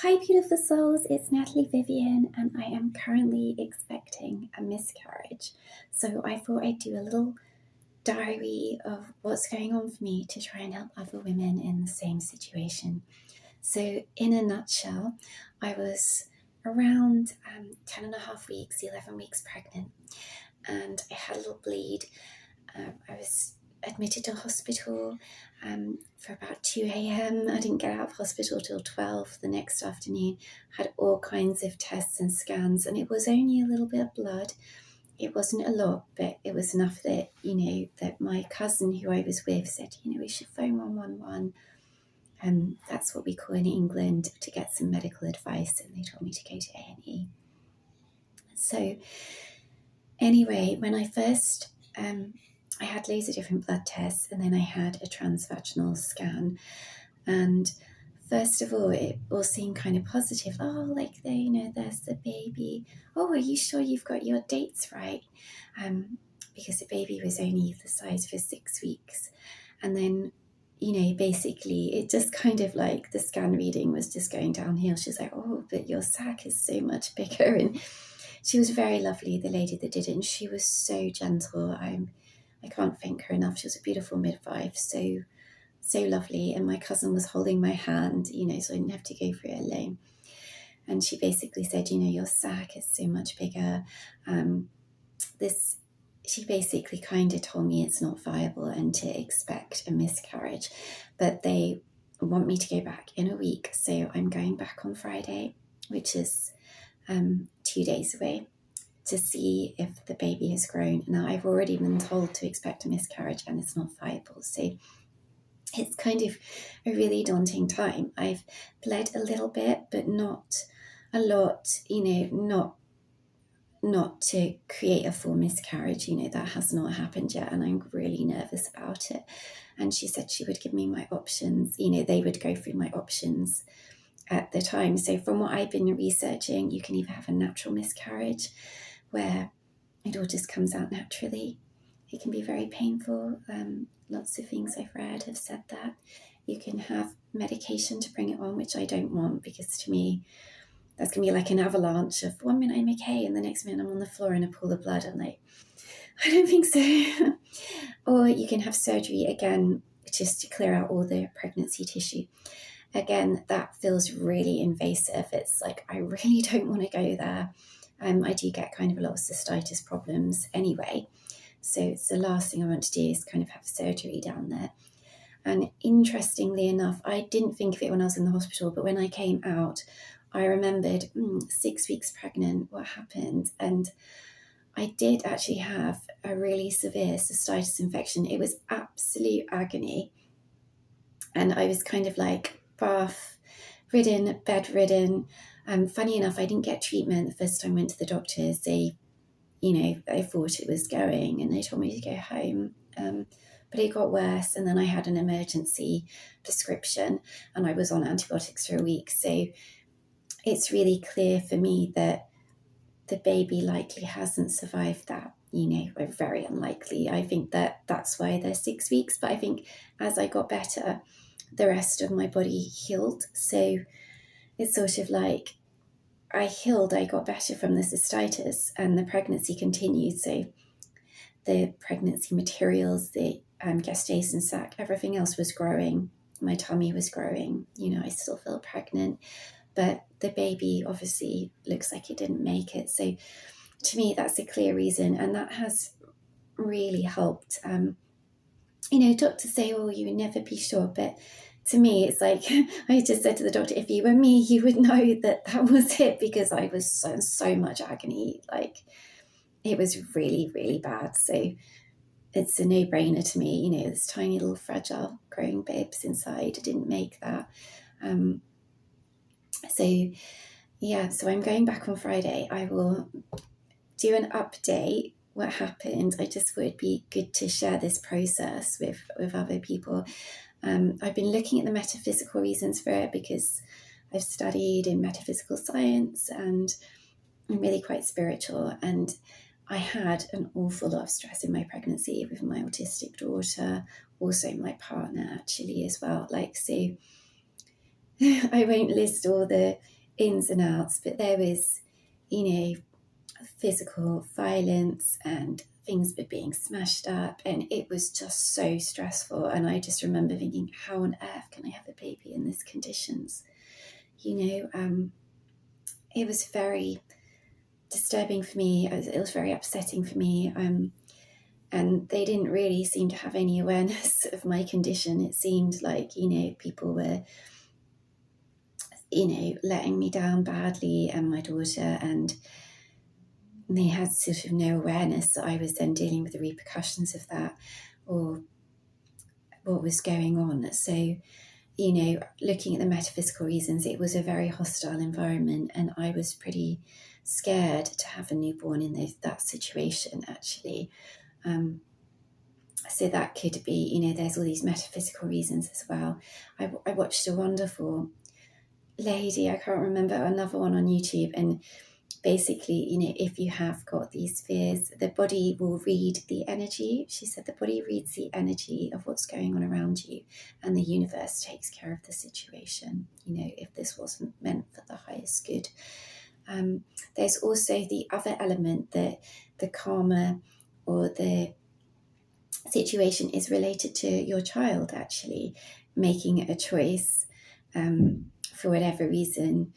Hi, beautiful souls. It's Natalie Vivian, and I am currently expecting a miscarriage. So I thought I'd do a little diary of what's going on for me to try and help other women in the same situation. So, in a nutshell, I was around 10 and a half weeks, 11 weeks pregnant, and I had a little bleed. I was admitted to hospital for about 2 a.m. I didn't get out of hospital till 12 the next afternoon. Had all kinds of tests and scans, and it was only a little bit of blood. It wasn't a lot, but it was enough that, that my cousin who I was with said, we should phone 111. That's what we call in England to get some medical advice, and they told me to go to A&E. So anyway, when I first I had loads of different blood tests, and then I had a transvaginal scan. And first of all, it all seemed kind of positive. Oh, there's the baby. Oh, are you sure you've got your dates right? Because the baby was only the size for 6 weeks. And then, basically it just kind of like the scan reading was just going downhill. She's like, oh, but your sac is so much bigger. And she was very lovely, the lady that did it. And she was so gentle. I can't thank her enough. She was a beautiful midwife, so lovely. And my cousin was holding my hand, so I didn't have to go through it alone. And she basically said, your sac is so much bigger. She basically kind of told me it's not viable and to expect a miscarriage, but they want me to go back in a week. So I'm going back on Friday, which is 2 days away, to see if the baby has grown. Now, I've already been told to expect a miscarriage and it's not viable. So it's kind of a really daunting time. I've bled a little bit, but not a lot, not to create a full miscarriage. That has not happened yet, and I'm really nervous about it. And she said she would give me my options. They would go through my options at the time. So from what I've been researching, you can either have a natural miscarriage where it all just comes out naturally. It can be very painful. Lots of things I've read have said that. You can have medication to bring it on, which I don't want, because to me, that's going to be like an avalanche of 1 minute I'm okay, and the next minute I'm on the floor in a pool of blood. I'm like, I don't think so. Or you can have surgery, again, just to clear out all the pregnancy tissue. Again, that feels really invasive. It's like, I really don't want to go there. I do get kind of a lot of cystitis problems anyway. So it's the last thing I want to do is kind of have surgery down there. And interestingly enough, I didn't think of it when I was in the hospital, but when I came out, I remembered 6 weeks pregnant, what happened? And I did actually have a really severe cystitis infection. It was absolute agony. And I was kind of like bath-ridden, bed-ridden. Funny enough, I didn't get treatment the first time I went to the doctors. They thought it was going, and they told me to go home. But it got worse, and then I had an emergency prescription, and I was on antibiotics for a week. So it's really clear for me that the baby likely hasn't survived that. Very unlikely. I think that's why they're 6 weeks. But I think as I got better, the rest of my body healed. So it's sort of like I healed, I got better from the cystitis, and the pregnancy continued. So the pregnancy materials, the gestation sac, everything else was growing. My tummy was growing. I still feel pregnant, but the baby obviously looks like it didn't make it. So to me, that's a clear reason, and that has really helped. Doctors say, oh, you would never be sure, but to me, it's like, I just said to the doctor, if you were me, you would know that was it, because I was so much agony. Like, it was really, really bad. So it's a no-brainer to me. This tiny little fragile growing babes inside. I didn't make that. So I'm going back on Friday. I will do an update what happened. I just thought it'd be good to share this process with other people. I've been looking at the metaphysical reasons for it, because I've studied in metaphysical science and I'm really quite spiritual. And I had an awful lot of stress in my pregnancy with my autistic daughter, also my partner actually as well. So I won't list all the ins and outs, but there was, physical violence and things were being smashed up, and it was just so stressful. And I just remember thinking, how on earth can I have a baby in these conditions? It was very disturbing for me. It was very upsetting for me. And they didn't really seem to have any awareness of my condition. It seemed like, people were, letting me down badly and my daughter, and they had sort of no awareness that I was then dealing with the repercussions of that or what was going on. So, looking at the metaphysical reasons, it was a very hostile environment, and I was pretty scared to have a newborn in that situation, actually. So that could be, there's all these metaphysical reasons as well. I watched a wonderful lady, I can't remember, another one on YouTube, and basically, if you have got these fears, the body will read the energy. She said the body reads the energy of what's going on around you, and the universe takes care of the situation, if this wasn't meant for the highest good. There's also the other element that the karma or the situation is related to your child actually making a choice for whatever reason